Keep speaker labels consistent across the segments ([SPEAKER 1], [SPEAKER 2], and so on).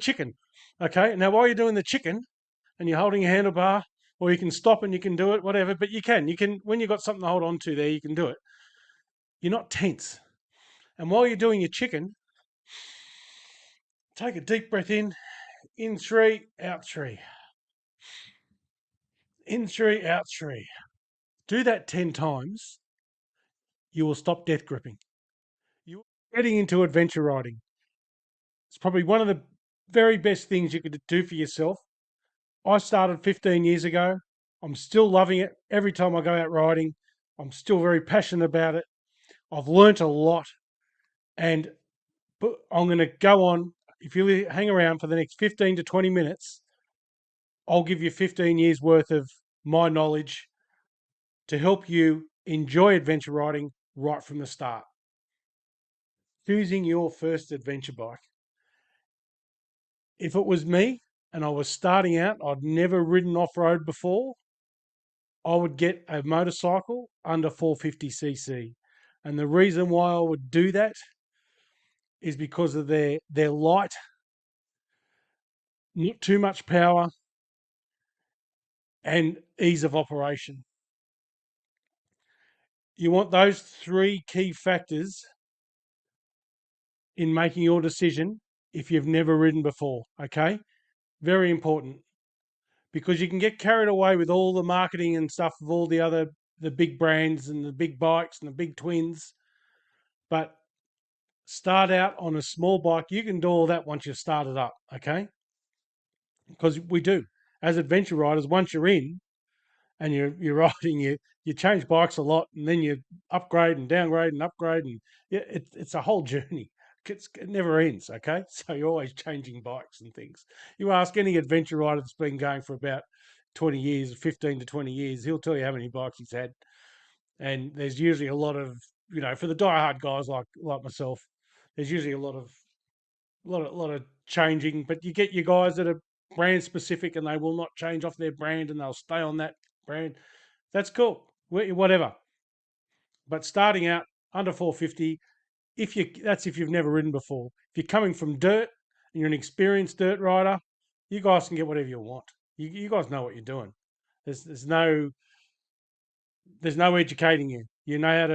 [SPEAKER 1] chicken. Okay, now while you're doing the chicken and you're holding your handlebar, or you can stop and you can do it, whatever, but you can, when you've got something to hold on to there, you can do it. You're not tense. And while you're doing your chicken, take a deep breath in 3, out 3. In 3, out 3. Do that 10 times, you will stop death gripping. You're getting into adventure riding. It's probably one of the very best things you could do for yourself. I started 15 years ago. I'm still loving it. Every time I go out riding, I'm still very passionate about it. I've learnt a lot, and I'm going to go on. If you hang around for the next 15 to 20 minutes, I'll give you 15 years worth of my knowledge to help you enjoy adventure riding right from the start. Choosing your first adventure bike. If it was me and I was starting out, I'd never ridden off-road before, I would get a motorcycle under 450cc. And the reason why I would do that is because of their light, not too much power, and ease of operation. You want those 3 key factors in making your decision if you've never ridden before, okay? Very important, because you can get carried away with all the marketing and stuff of all the big brands and the big bikes and the big twins, but start out on a small bike. You can do all that once you've started up, okay? Because we do. As adventure riders, once you're in and you're riding, you change bikes a lot, and then you upgrade and downgrade and upgrade, and it's a whole journey. It never ends, okay? So you're always changing bikes and things. You ask any adventure rider that's been going for about 20 years, 15 to 20 years, he'll tell you how many bikes he's had. And there's usually a lot of, for the diehard guys like myself, there's usually a lot of changing, but you get your guys that are brand specific and they will not change off their brand and they'll stay on that brand. That's cool, whatever. But starting out under 450, that's if you've never ridden before. If you're coming from dirt and you're an experienced dirt rider, you guys can get whatever you want. You guys know what you're doing. There's no educating you. You know how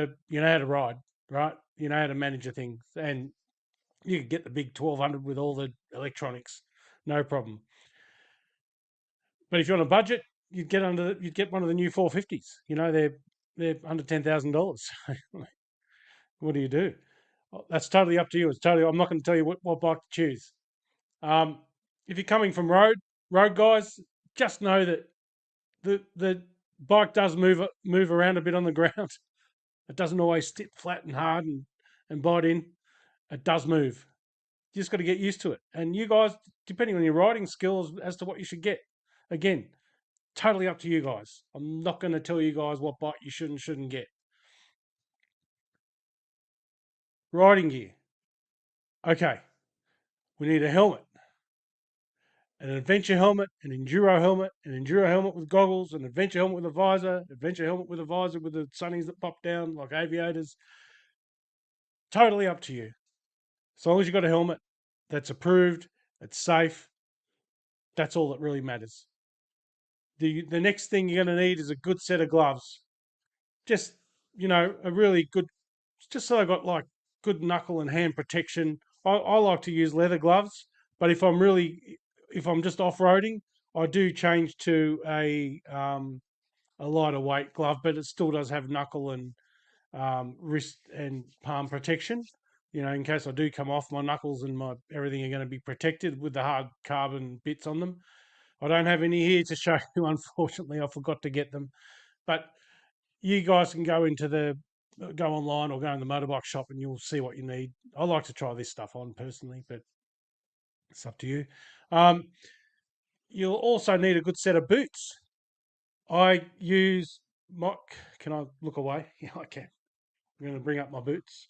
[SPEAKER 1] to ride, right? You know how to manage a thing, and you could get the big 1200 with all the electronics, no problem. But if you're on a budget, you'd get one of the new 450s. They're under $10,000. What do you do? That's totally up to you. I'm not going to tell you what bike to choose. If you're coming from road guys, just know that the bike does move around a bit on the ground. It doesn't always sit flat and hard and bite in. It does move. You just got to get used to it. And you guys, depending on your riding skills as to what you should get, again, totally up to you guys. I'm not going to tell you guys what bike you should and shouldn't get. Riding gear. Okay, we need a helmet, an adventure helmet, an enduro helmet with goggles, an adventure helmet with a visor, adventure helmet with a visor with the sunnies that pop down like aviators. Totally up to you. As long as you've got a helmet that's approved, that's safe, that's all that really matters. The next thing you're going to need is a good set of gloves. Just, a really good, just so I got like good knuckle and hand protection. I like to use leather gloves, but if I'm just off-roading, I do change to a lighter weight glove, but it still does have knuckle and wrist and palm protection. In case I do come off, my knuckles and my everything are going to be protected with the hard carbon bits on them. I don't have any here to show you, unfortunately. I forgot to get them. But you guys can go online or go in the motorbike shop and you'll see what you need. I like to try this stuff on personally, but it's up to you. You'll also need a good set of boots. I use can I look away? Yeah, I can. I'm going to bring up my boots.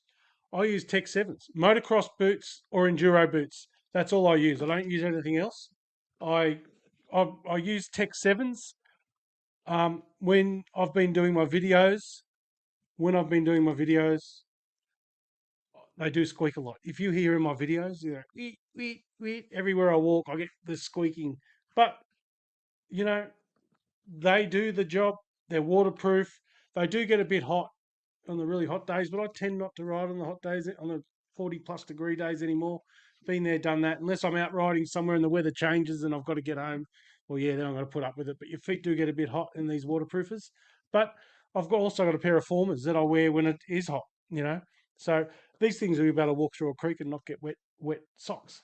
[SPEAKER 1] I use Tech 7s, motocross boots or enduro boots. That's all I use. I don't use anything else. I use Tech 7s when I've been doing my videos. They do squeak a lot. If you hear in my videos, you know, weet, weet, weet, everywhere I walk, I get the squeaking. But, you know, they do the job. They're waterproof. They do get a bit hot on the really hot days, but I tend not to ride on the hot days, on the 40+ degree days anymore. Been there, done that. Unless I'm out riding somewhere and the weather changes and I've got to get home, well, yeah, then I'm going to put up with it. But your feet do get a bit hot in these waterproofers. But also got a pair of formers that I wear when it is hot, you know. So these things will be able to walk through a creek and not get wet socks.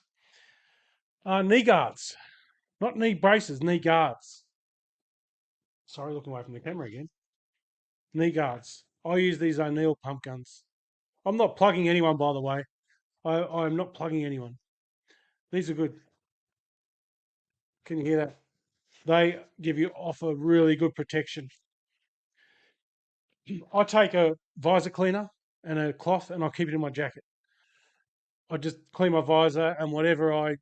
[SPEAKER 1] Knee guards, not knee braces, knee guards. Sorry, looking away from the camera again. Knee guards. I use these O'Neill pump guns. I'm not plugging anyone, by the way. I'm not plugging anyone. These are good. Can you hear that? They offer really good protection. I take a visor cleaner and a cloth and I keep it in my jacket. I just clean my visor and whenever I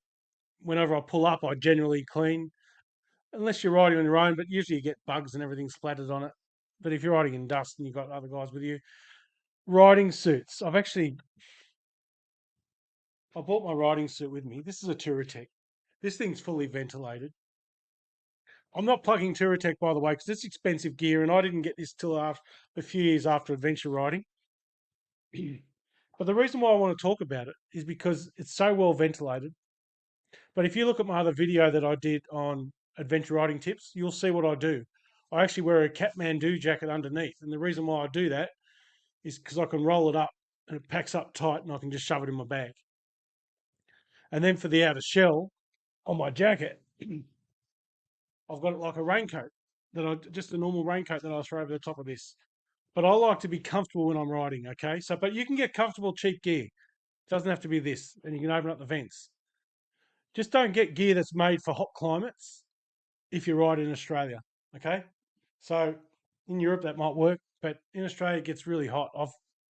[SPEAKER 1] pull up, I generally clean. Unless you're riding on your own, but usually you get bugs and everything splattered on it. But if you're riding in dust and you've got other guys with you, riding suits. I bought my riding suit with me. This is a Touratech. This thing's fully ventilated. I'm not plugging Touratech, by the way, because it's expensive gear, and I didn't get this till after a few years after adventure riding. But the reason why I want to talk about it is because it's so well ventilated. But if you look at my other video that I did on adventure riding tips, you'll see what I do. I actually wear a Kathmandu jacket underneath, and the reason why I do that is because I can roll it up and it packs up tight, and I can just shove it in my bag. And then for the outer shell on my jacket, I've got it like a raincoat just a normal raincoat that I throw over the top of this. But I like to be comfortable when I'm riding, okay? But you can get comfortable cheap gear. It doesn't have to be this, and you can open up the vents. Just don't get gear that's made for hot climates if you ride in Australia, okay? So in Europe that might work, but in Australia it gets really hot. I've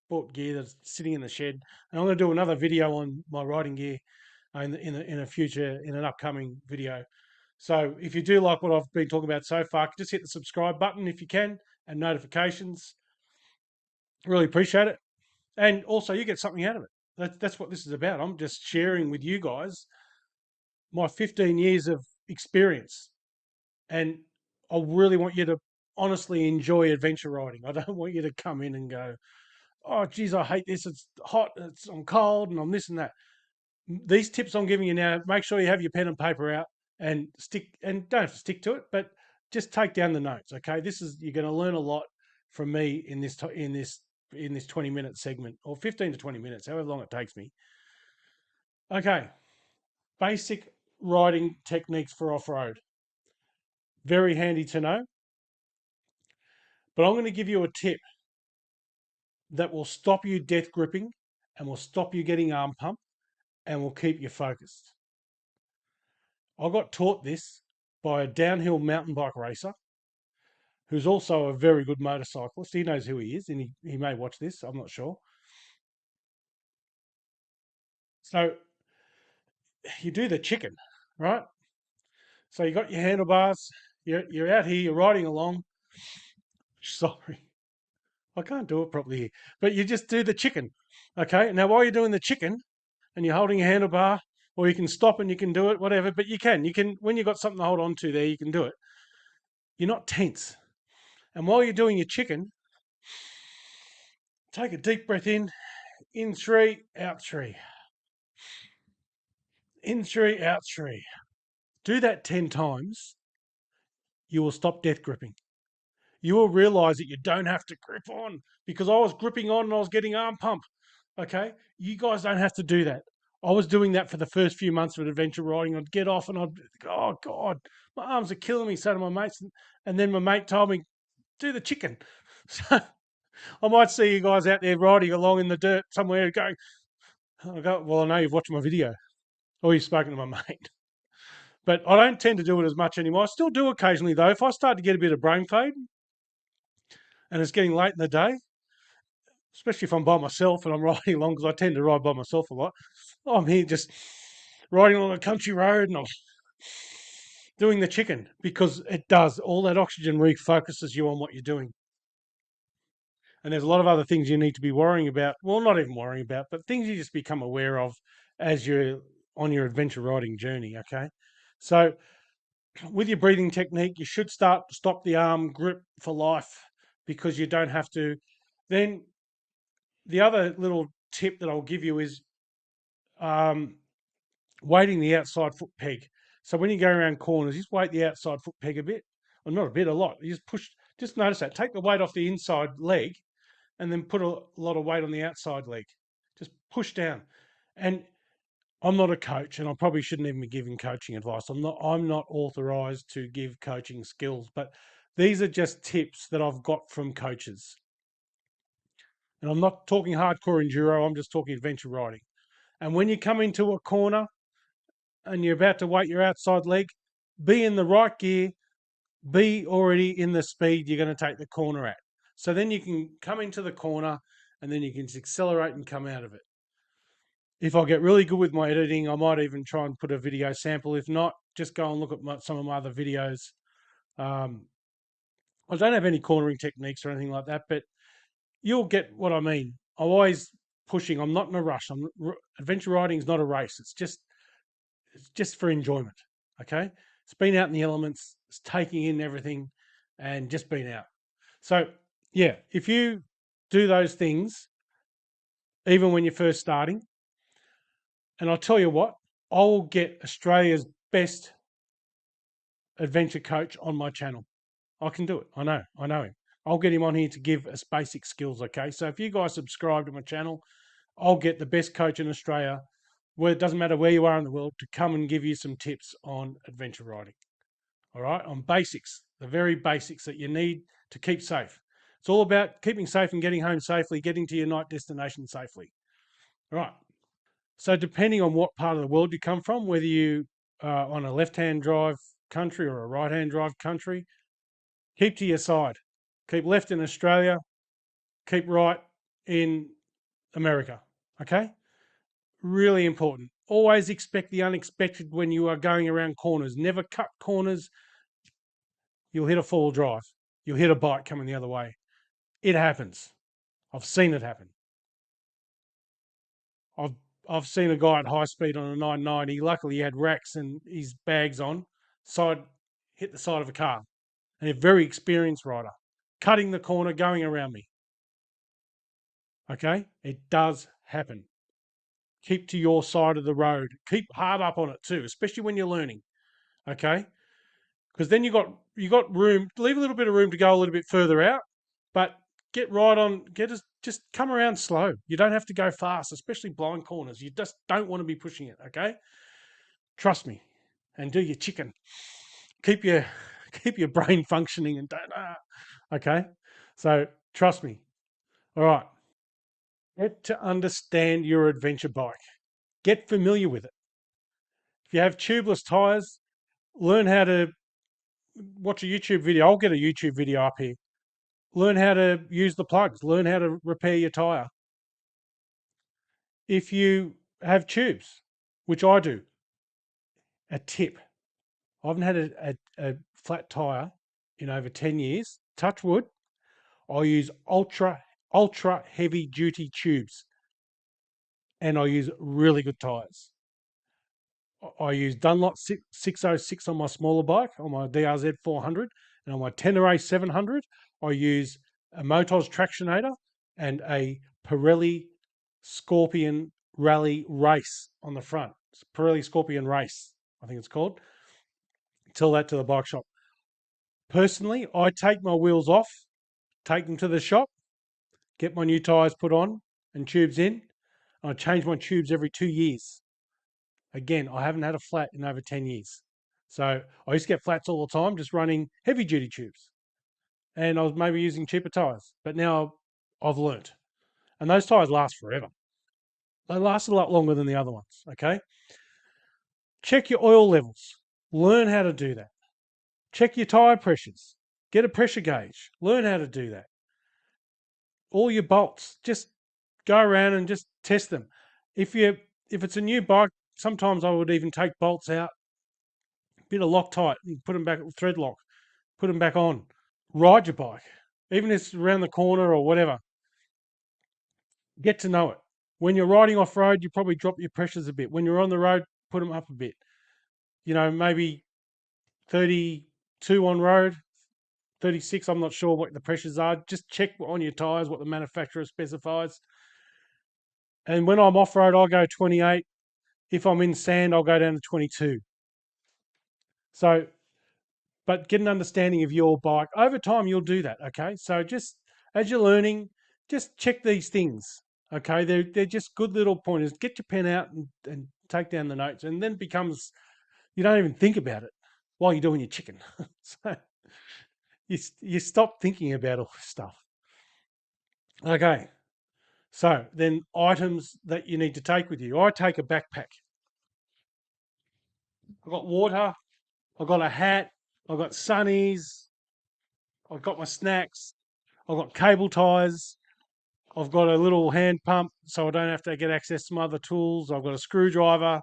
[SPEAKER 1] bought gear that's sitting in the shed, and I'm going to do another video on my riding gear in an upcoming video. So if you do like what I've been talking about so far, just hit the subscribe button if you can and notifications. Really appreciate it. And also you get something out of it. That's what this is about. I'm just sharing with you guys my 15 years of experience. And I really want you to honestly enjoy adventure riding. I don't want you to come in and go, oh, geez, I hate this. It's hot. I'm cold and I'm this and that. These tips I'm giving you now, make sure you have your pen and paper out and don't have to stick to it, but just take down the notes. Okay. You're going to learn a lot from me in this 20-minute segment, or 15 to 20 minutes, however long it takes me. Okay. Basic riding techniques for off-road. Very handy to know. But I'm going to give you a tip that will stop you death gripping and will stop you getting arm pump and will keep you focused. I got taught this by a downhill mountain bike racer who's also a very good motorcyclist. He knows who he is, and he may watch this, I'm not sure. So you do the chicken, right? So you got your handlebars, you're out here, you're riding along. Sorry, I can't do it properly here. But you just do the chicken, okay? Now, while you're doing the chicken and you're holding a handlebar, or you can stop and you can do it, whatever, but you can, when you've got something to hold on to there, you can do it. You're not tense. And while you're doing your chicken, take a deep breath in 3, out 3. In 3, out 3. Do that 10 times. You will stop death gripping. You will realize that you don't have to grip on, because I was gripping on and I was getting arm pump. Okay. You guys don't have to do that. I was doing that for the first few months of adventure riding. I'd get off and oh God, my arms are killing me. So to my mates. And then my mate told me, do the chicken. So I might see you guys out there riding along in the dirt somewhere going, I go, well, I know you've watched my video or you've spoken to my mate. But I don't tend to do it as much anymore. I still do occasionally, though. If I start to get a bit of brain fade and it's getting late in the day, especially if I'm by myself and I'm riding along, because I tend to ride by myself a lot, I'm here just riding along a country road and I'm doing the chicken, because it does. All that oxygen refocuses you on what you're doing. And there's a lot of other things you need to be worrying about. Well, not even worrying about, but things you just become aware of as you're on your adventure riding journey. Okay. So with your breathing technique, you should stop the arm grip for life because you don't have to. Then the other little tip that I'll give you is um, weighting the outside foot peg. So when you go around corners, just weight the outside foot peg a bit, or not a bit, a lot. You just push. Just notice that. Take the weight off the inside leg, and then put a lot of weight on the outside leg. Just push down. And I'm not a coach, and I probably shouldn't even be giving coaching advice. I'm not authorized to give coaching skills, but these are just tips that I've got from coaches. And I'm not talking hardcore enduro, I'm just talking adventure riding. And when you come into a corner and you're about to weight your outside leg, be in the right gear, be already in the speed you're going to take the corner at. So then you can come into the corner and then you can accelerate and come out of it. If I get really good with my editing, I might even try and put a video sample. If not, just go and look at some of my other videos. I don't have any cornering techniques or anything like that, but you'll get what I mean. I'm always pushing. I'm not in a rush. Adventure riding is not a race. It's just for enjoyment. Okay, it's being out in the elements, it's taking in everything, and just being out. So yeah, if you do those things, even when you're first starting, and I'll tell you what, I'll get Australia's best adventure coach on my channel. I can do it. I know him. I'll get him on here to give us basic skills. Okay, so if you guys subscribe to my channel, I'll get the best coach in Australia, where it doesn't matter where you are in the world, to come and give you some tips on adventure riding. All right, on basics, the very basics that you need to keep safe. It's all about keeping safe and getting home safely, getting to your night destination safely. All right. So depending on what part of the world you come from, whether you are on a left-hand drive country or a right-hand drive country, keep to your side. Keep left in Australia, keep right in America. Okay? Really important. Always expect the unexpected when you are going around corners. Never cut corners. You'll hit a four-wheel drive. You'll hit a bike coming the other way. It happens. I've seen it happen. I've I've seen a guy at high speed on a 990. Luckily, he had racks and his bags on. Hit the side of a car, and a very experienced rider, cutting the corner, going around me. Okay, it does happen. Keep to your side of the road. Keep hard up on it too, especially when you're learning. Okay, because then you got room. Leave a little bit of room to go a little bit further out, but get right on. Just come around slow. You don't have to go fast, especially blind corners. You just don't want to be pushing it. Okay, trust me, and do your chicken. Keep your keep your brain functioning and don't. Okay, so trust me. All right, get to understand your adventure bike. Get familiar with it. If you have tubeless tires, learn how to watch a YouTube video. I'll get a YouTube video up here. Learn how to use the plugs. Learn how to repair your tire. If you have tubes, which I do, a tip. I haven't had a flat tire in over 10 years. Touch wood. I use ultra heavy duty tubes, and I use really good tires. I use Dunlop 606 on my smaller bike, on my DRZ 400, and on my Tenere 700, I use a Motos Tractionator and a Pirelli Scorpion Rally Race on the front. It's Pirelli Scorpion Race, I think it's called. Tell that to the bike shop. Personally, I take my wheels off, take them to the shop, get my new tyres put on and tubes in. I change my tubes every 2 years. Again, I haven't had a flat in over 10 years. So I used to get flats all the time, just running heavy duty tubes. And I was maybe using cheaper tyres. But now I've learnt. And those tyres last forever. They last a lot longer than the other ones. Okay. Check your oil levels. Learn how to do that. Check your tyre pressures. Get a pressure gauge. Learn how to do that. All your bolts. Just go around and just test them. If it's a new bike, sometimes I would even take bolts out, bit of Loctite, and put them back, thread lock, put them back on. Ride your bike, even if it's around the corner or whatever. Get to know it. When you're riding off road, you probably drop your pressures a bit. When you're on the road, put them up a bit. Maybe 32 on road, 36. I'm not sure what the pressures are. Just check on your tires what the manufacturer specifies. And when I'm off road, I'll go 28. If I'm in sand, I'll go down to 22. So, but get an understanding of your bike. Over time, you'll do that. Okay. So just as you're learning, just check these things. Okay. They're just good little pointers. Get your pen out and take down the notes. And then it becomes, you don't even think about it while you're doing your chicken. So you stop thinking about all this stuff. Okay. So then items that you need to take with you. I take a backpack. I've got water. I've got a hat. I've got sunnies. I've got my snacks. I've got cable ties. I've got a little hand pump so I don't have to get access to my other tools. I've got a screwdriver.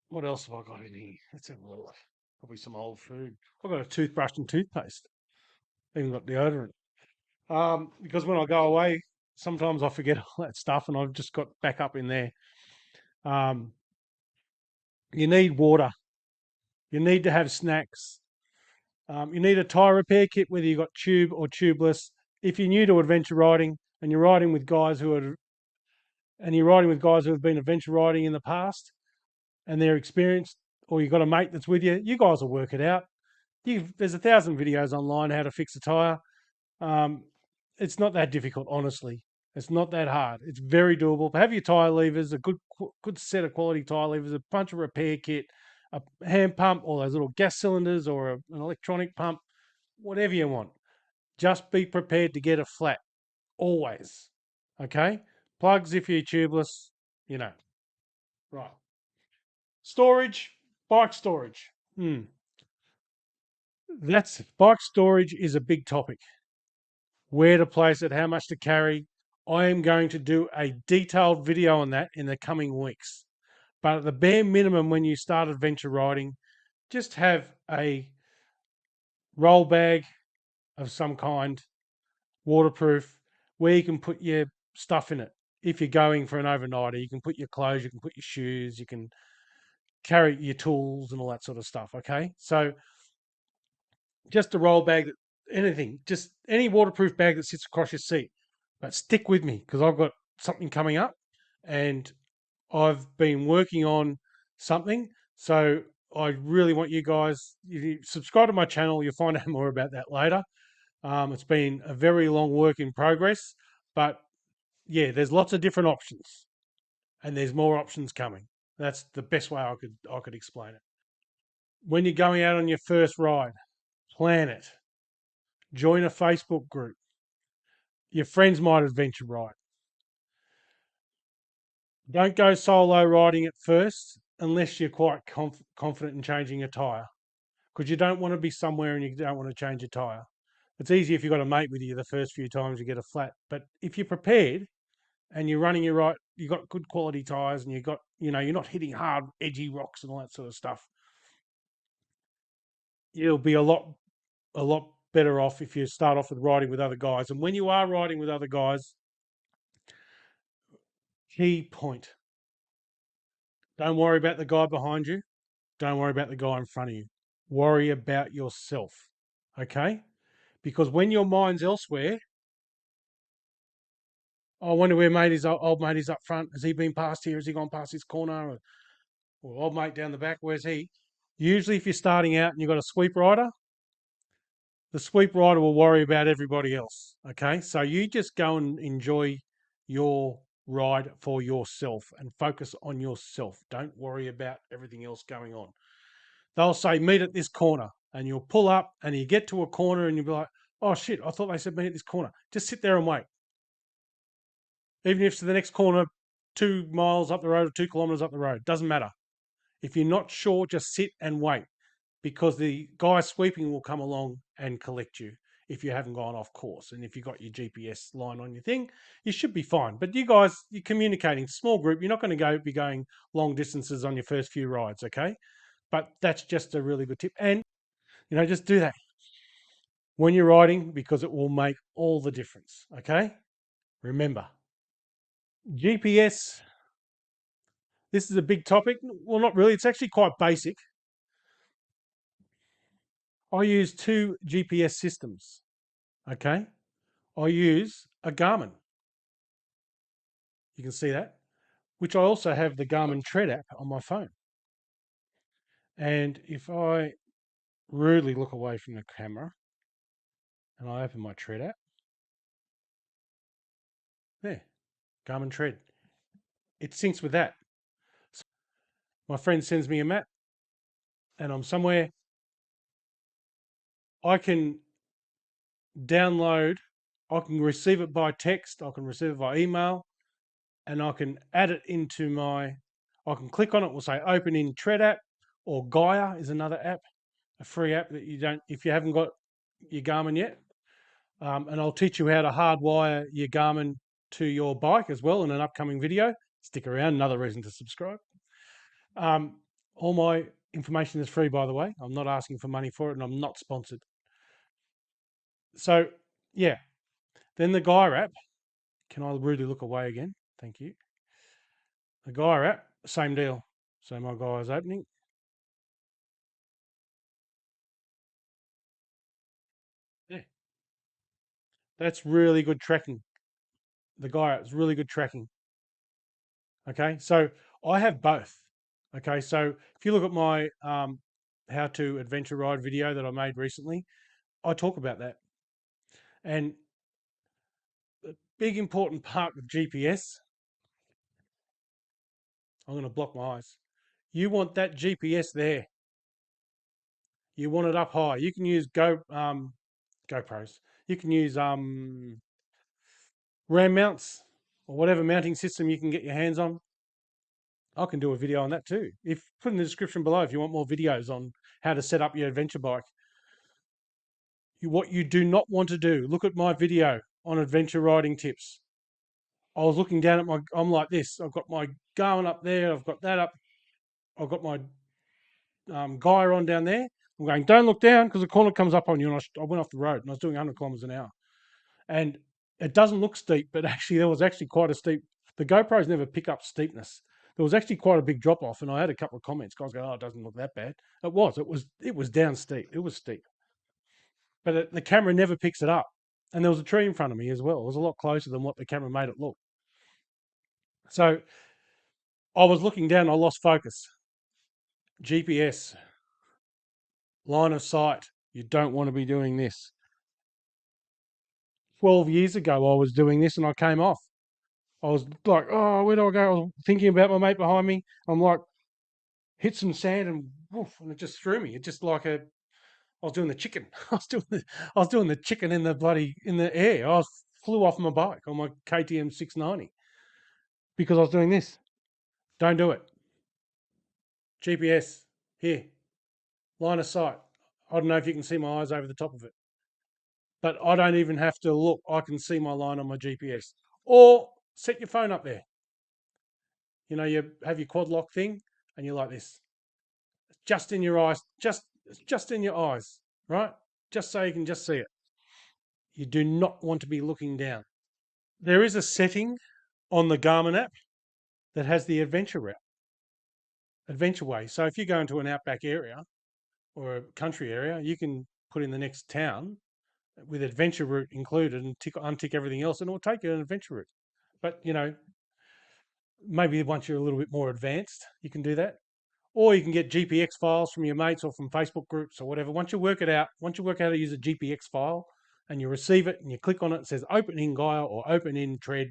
[SPEAKER 1] What else have I got in here? Let's have a look. Probably some old food. I've got a toothbrush and toothpaste. Even got deodorant. Because when I go away, sometimes I forget all that stuff and I've just got back up in there. Um, you need water. You need to have snacks. You need a tyre repair kit, whether you've got tube or tubeless. If you're new to adventure riding and you're riding with guys who are, and you're riding with guys who have been adventure riding in the past and they're experienced, or you've got a mate that's with you, you guys will work it out. There's 1,000 videos online how to fix a tyre. It's not that difficult, honestly. It's not that hard. It's very doable. Have your tyre levers, a good set of quality tyre levers, a bunch of repair kit, a hand pump, or those little gas cylinders, or an electronic pump, whatever you want. Just be prepared to get a flat, always. Okay? Plugs if you're tubeless, you know. Right. Storage, bike storage. That's bike storage is a big topic. Where to place it, how much to carry. I am going to do a detailed video on that in the coming weeks. But at the bare minimum, when you start adventure riding, just have a roll bag of some kind, waterproof, where you can put your stuff in it. If you're going for an overnighter, you can put your clothes, you can put your shoes, you can carry your tools and all that sort of stuff. Okay. So just a roll bag, anything, just any waterproof bag that sits across your seat. But stick with me because I've got something coming up and I've been working on something. So I really want you guys, if you subscribe to my channel, you'll find out more about that later. It's been a very long work in progress, but yeah, there's lots of different options and there's more options coming. That's the best way I could explain it. When you're going out on your first ride, plan it. Join a Facebook group. Your friends might adventure ride. Don't go solo riding at first unless you're quite confident in changing a tyre because you don't want to be somewhere and you don't want to change a tyre. It's easy if you've got a mate with you the first few times you get a flat, but if you're prepared and you're running your right, you've got good quality tyres and you've got, you're not hitting hard, edgy rocks and all that sort of stuff, you'll be a lot better off if you start off with riding with other guys. And when you are riding with other guys, key point, don't worry about the guy behind you. Don't worry about the guy in front of you. Worry about yourself. Okay? Because when your mind's elsewhere, I wonder where old mate is up front. Has he been past here? Has he gone past this corner? Or old mate down the back, where's he? Usually if you're starting out and you've got a sweep rider, the sweep rider will worry about everybody else. Okay? So you just go and enjoy your ride for yourself and focus on yourself. Don't worry about everything else going on. They'll say, meet at this corner. And you'll pull up and you get to a corner and you'll be like, oh shit, I thought they said meet at this corner. Just sit there and wait. Even if it's the next corner 2 miles up the road or 2 kilometers up the road, doesn't matter. If you're not sure, just sit and wait because the guy sweeping will come along and collect you if you haven't gone off course. And if you've got your GPS line on your thing, you should be fine. But you guys, you're communicating, small group, you're not going to be going long distances on your first few rides, okay? But that's just a really good tip. And, just do that when you're riding because it will make all the difference, okay? Remember, GPS, this is a big topic. Well, not really. It's actually quite basic. I use two GPS systems. Okay. I use a Garmin. You can see that, which I also have the Garmin Tread app on my phone. And if I rudely look away from the camera and I open my Tread app, there, Garmin Tread. It syncs with that. So my friend sends me a map and I'm somewhere, I can download, I can receive it by text, I can receive it by email, and I can add it into my, I can click on it, we'll say open in Tread app, or Gaia is another app, a free app that you don't, if you haven't got your Garmin yet. And I'll teach you how to hardwire your Garmin to your bike as well in an upcoming video. Stick around, another reason to subscribe. All my information is free, by the way. I'm not asking for money for it and I'm not sponsored. So, yeah. Then the Gaia app. Can I rudely look away again? Thank you. The Gaia app, same deal. So my Gaia's opening. Yeah. That's really good tracking. The Gaia app is really good tracking. Okay. So I have both. Okay. So if you look at my how to adventure ride video that I made recently, I talk about that. And the big important part of GPS, I'm going to block my eyes. You want that GPS there. You want it up high. You can use GoPros. You can use RAM mounts or whatever mounting system you can get your hands on. I can do a video on that too. If put in the description below if you want more videos on how to set up your adventure bike. What you do not want to do, look at my video on adventure riding tips. I was looking down at my, I'm like this. I've got my Garmin up there. I've got that up. I've got my Gaia on down there. I'm going, don't look down because the corner comes up on you. And I went off the road and I was doing 100 kilometers an hour. And it doesn't look steep, but actually there was actually quite a steep. The GoPros never pick up steepness. There was actually quite a big drop off, and I had a couple of comments. Guys go, "Oh, it doesn't look that bad." It was. It was down steep. It was steep, but the camera never picks it up. And there was a tree in front of me as well. It was a lot closer than what the camera made it look. So I was looking down. I lost focus. GPS, line of sight. You don't want to be doing this. 12 years ago, I was doing this, and I came off. I was like, oh, where do I go? I was thinking about my mate behind me. I'm like, hit some sand and woof, and it just threw me. It just like a, I was doing the chicken. I was doing the chicken in the bloody, in the air. Flew off my bike on my KTM 690 because I was doing this. Don't do it. GPS, here, line of sight. I don't know if you can see my eyes over the top of it, but I don't even have to look. I can see my line on my GPS. Or set your phone up there. You know, you have your quad lock thing and you're like this. Just in your eyes, just in your eyes, right? Just so you can just see it. You do not want to be looking down. There is a setting on the Garmin app that has the adventure route, adventure way. So if you go into an outback area or a country area, you can put in the next town with adventure route included and untick everything else, and it will take you an adventure route. But you know, maybe once you're a little bit more advanced, you can do that. Or you can get GPX files from your mates or from Facebook groups or whatever. Once you work it out, once you work out how to use a GPX file and you receive it and you click on it, it says open in Gaia or open in Tread,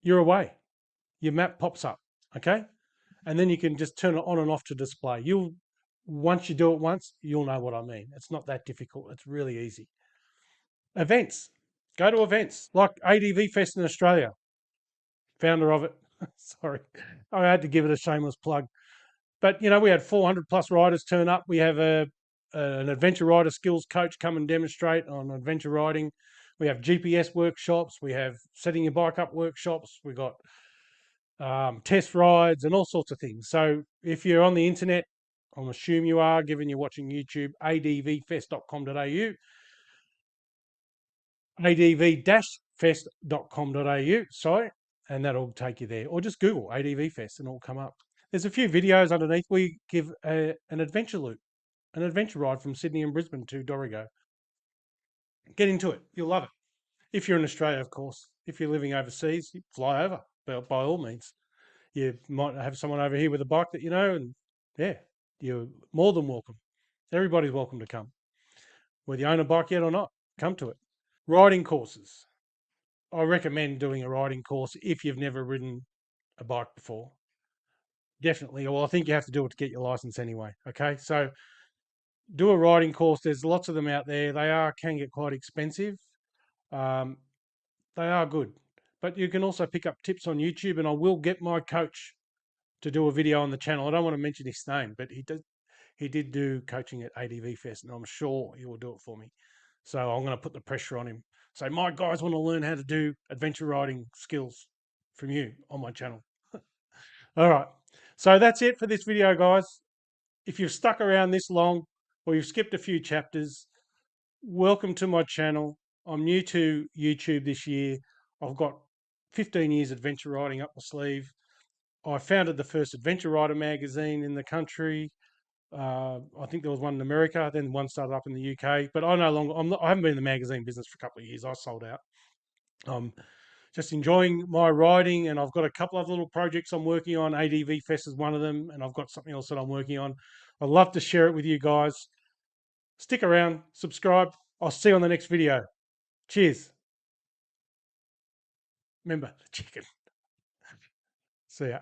[SPEAKER 1] you're away. Your map pops up, okay? And then you can just turn it on and off to display. Once you do it once, you'll know what I mean. It's not that difficult. It's really easy. Events. Go to events like ADV FEST in Australia. Founder of it. Sorry. I had to give it a shameless plug. But you know, we had 400 plus riders turn up. We have an adventure rider skills coach come and demonstrate on adventure riding. We have GPS workshops. We have setting your bike up workshops. We got test rides and all sorts of things. So if you're on the internet, I'm assuming you are, given you're watching YouTube, advfest.com.au, advfest.com.au site, and that'll take you there. Or just Google ADV Fest and it'll come up. There's a few videos underneath where you give an adventure loop, an adventure ride from Sydney and Brisbane to Dorrigo. Get into it. You'll love it. If you're in Australia, of course. If you're living overseas, you fly over by all means. You might have someone over here with a bike that you know, and yeah, you're more than welcome. Everybody's welcome to come. Whether you own a bike yet or not, come to it. Riding courses. I recommend doing a riding course if you've never ridden a bike before. Definitely. Well, I think you have to do it to get your license anyway. Okay. So do a riding course. There's lots of them out there. Can get quite expensive. Um, they are good. But you can also pick up tips on YouTube, and I will get my coach to do a video on the channel. I don't want to mention his name, but he did do coaching at ADV Fest, and I'm sure he will do it for me. So I'm going to put the pressure on him. So my guys want to learn how to do adventure riding skills from you on my channel. All right. So that's it for this video, guys. If you've stuck around this long or you've skipped a few chapters, welcome to my channel. I'm new to YouTube this year. I've got 15 years adventure riding up my sleeve. I founded the first adventure rider magazine in the country. I think there was one in America, then one started up in the UK. But I no longer, I haven't been in the magazine business for a couple of years. I sold out. Just enjoying my riding, and I've got a couple of little projects I'm working on. ADV Fest is one of them, and I've got something else that I'm working on. I'd love to share it with you guys. Stick around, subscribe. I'll see you on the next video. Cheers. Remember the chicken. See ya.